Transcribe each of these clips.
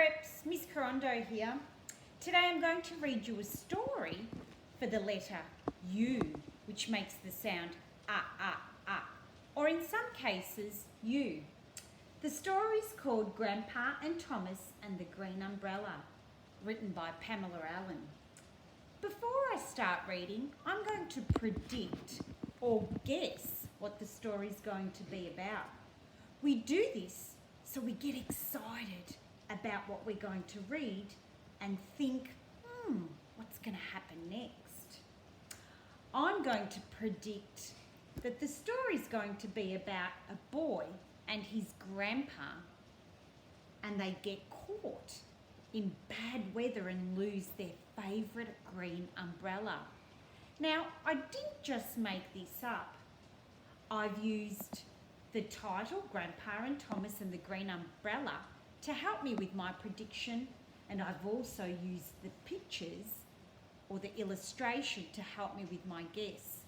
Preps, Miss Corondo here. Today I'm going to read you a story for the letter U, which makes the sound or in some cases, U. The story is called Grandpa and Thomas and the Green Umbrella, written by Pamela Allen. Before I start reading, I'm going to predict or guess what the story is going to be about. We do this so we get excited about what we're going to read and think, what's going to happen next? I'm going to predict that the story is going to be about a boy and his grandpa, and they get caught in bad weather and lose their favourite green umbrella. Now, I didn't just make this up. I've used the title, Grandpa and Thomas and the Green Umbrella, to help me with my prediction, and I've also used the pictures or the illustration to help me with my guess.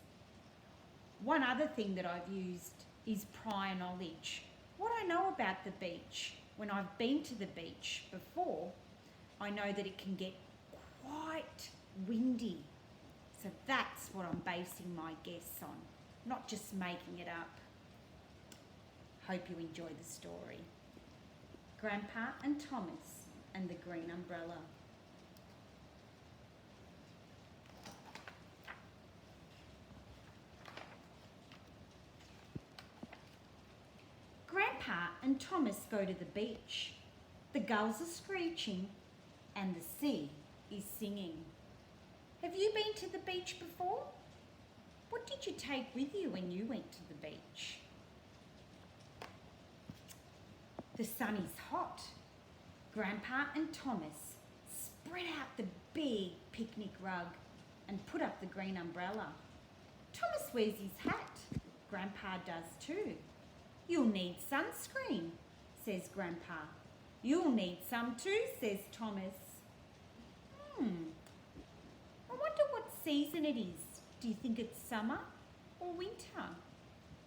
One other thing that I've used is prior knowledge. What I know about the beach. When I've been to the beach before, I know that it can get quite windy. So that's what I'm basing my guess on, not just making it up. Hope you enjoy the story. Grandpa and Thomas and the Green Umbrella. Grandpa and Thomas go to the beach. The gulls are screeching and the sea is singing. Have you been to the beach before? What did you take with you when you went to the beach? The sun is hot. Grandpa and Thomas spread out the big picnic rug and put up the green umbrella. Thomas wears his hat. Grandpa does too. You'll need sunscreen, says Grandpa. You'll need some too, says Thomas. I wonder what season it is. Do you think it's summer or winter?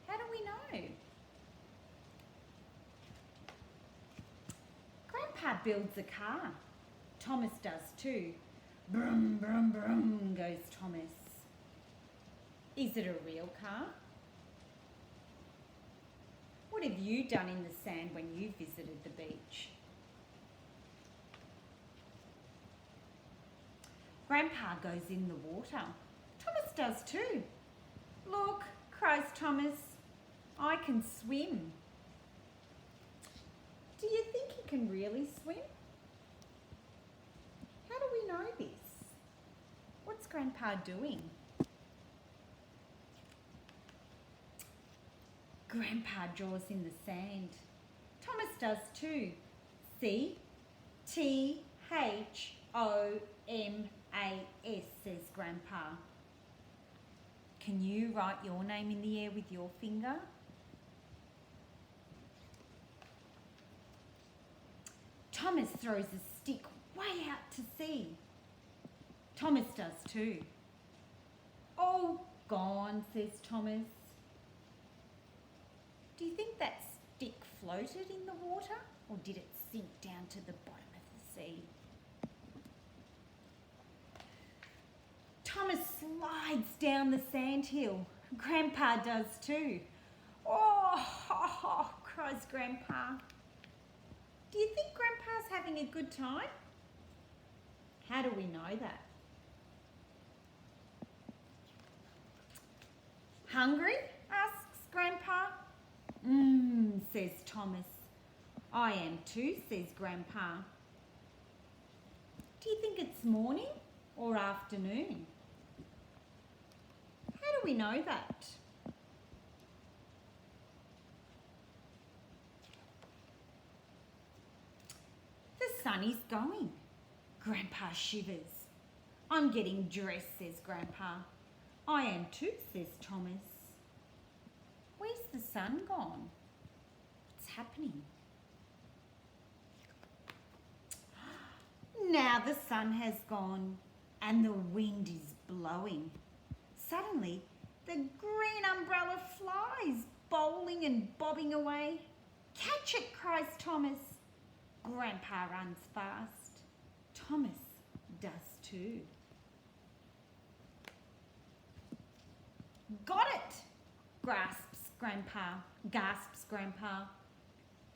How do we know? Grandpa builds a car. Thomas does too. Brum, brum, brum, goes Thomas. Is it a real car? What have you done in the sand when you visited the beach? Grandpa goes in the water. Thomas does too. Look, cries Thomas, I can swim. Do you think he can really swim? How do we know this? What's Grandpa doing? Grandpa draws in the sand. Thomas does too. See? Thomas, says Grandpa. Can you write your name in the air with your finger? Thomas throws a stick way out to sea. Thomas does too. Oh, gone, says Thomas. Do you think that stick floated in the water or did it sink down to the bottom of the sea? Thomas slides down the sandhill. Grandpa does too. Oh, cries Grandpa. Do you think Grandpa's having a good time? How do we know that? Hungry? Asks Grandpa. Says Thomas. I am too, says Grandpa. Do you think it's morning or afternoon? How do we know that? The sun is going. Grandpa shivers. I'm getting dressed, says Grandpa. I am too, says Thomas. Where's the sun gone? What's happening? Now the sun has gone and the wind is blowing. Suddenly, the green umbrella flies, bowling and bobbing away. Catch it, cries Thomas. Grandpa runs fast. Thomas does too. Got it, gasps Grandpa.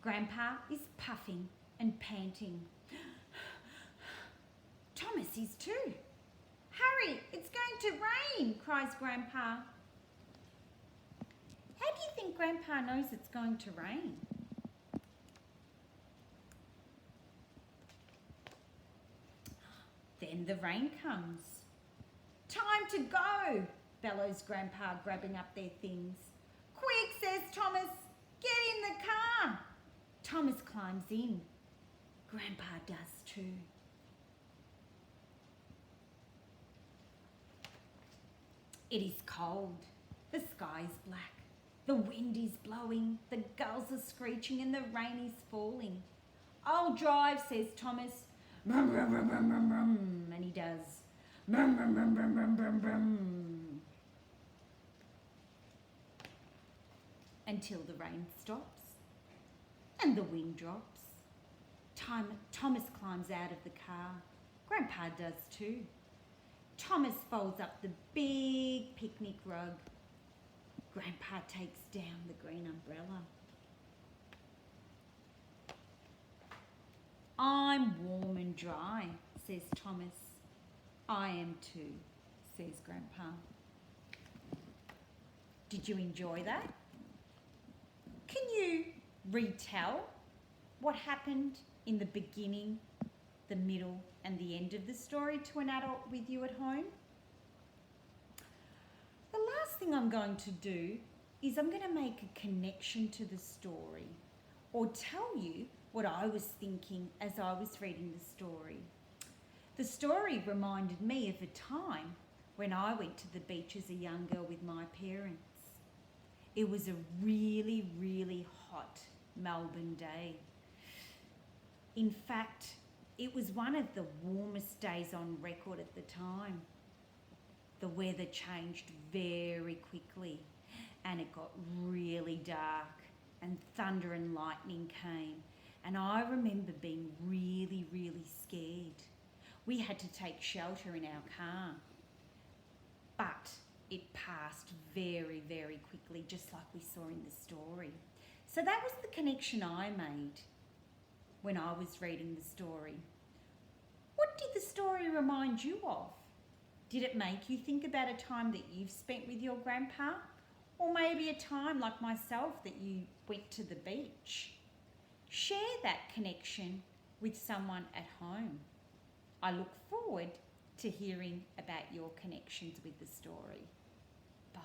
Grandpa is puffing and panting. Thomas is too. Hurry, it's going to rain, cries Grandpa. How do you think Grandpa knows it's going to rain? Then the rain comes. Time to go, bellows Grandpa, grabbing up their things. Quick, says Thomas, get in the car. Thomas climbs in. Grandpa does too. It is cold. The sky is black. The wind is blowing. The gulls are screeching and the rain is falling. I'll drive, says Thomas. Brum, brum, brum, brum, brum, brum. And he does. Brum, brum, brum, brum, brum, brum, brum. Until the rain stops and the wind drops. Thomas climbs out of the car. Grandpa does too. Thomas folds up the big picnic rug. Grandpa takes down the green umbrella. I'm warm and dry, says Thomas. I am too, says Grandpa. Did you enjoy that? Can you retell what happened in the beginning, the middle and the end of the story to an adult with you at home? The last thing I'm going to do is I'm going to make a connection to the story or tell you what I was thinking as I was reading the story. The story reminded me of a time when I went to the beach as a young girl with my parents. It was a really, really hot Melbourne day. In fact, it was one of the warmest days on record at the time. The weather changed very quickly and it got really dark and thunder and lightning came, and I remember being really, really scared. We had to take shelter in our car, but it passed very, very quickly, just like we saw in the story. So that was the connection I made when I was reading the story. What did the story remind you of? Did it make you think about a time that you've spent with your grandpa? Or maybe a time like myself that you went to the beach? Share that connection with someone at home. I look forward to hearing about your connections with the story. Bye.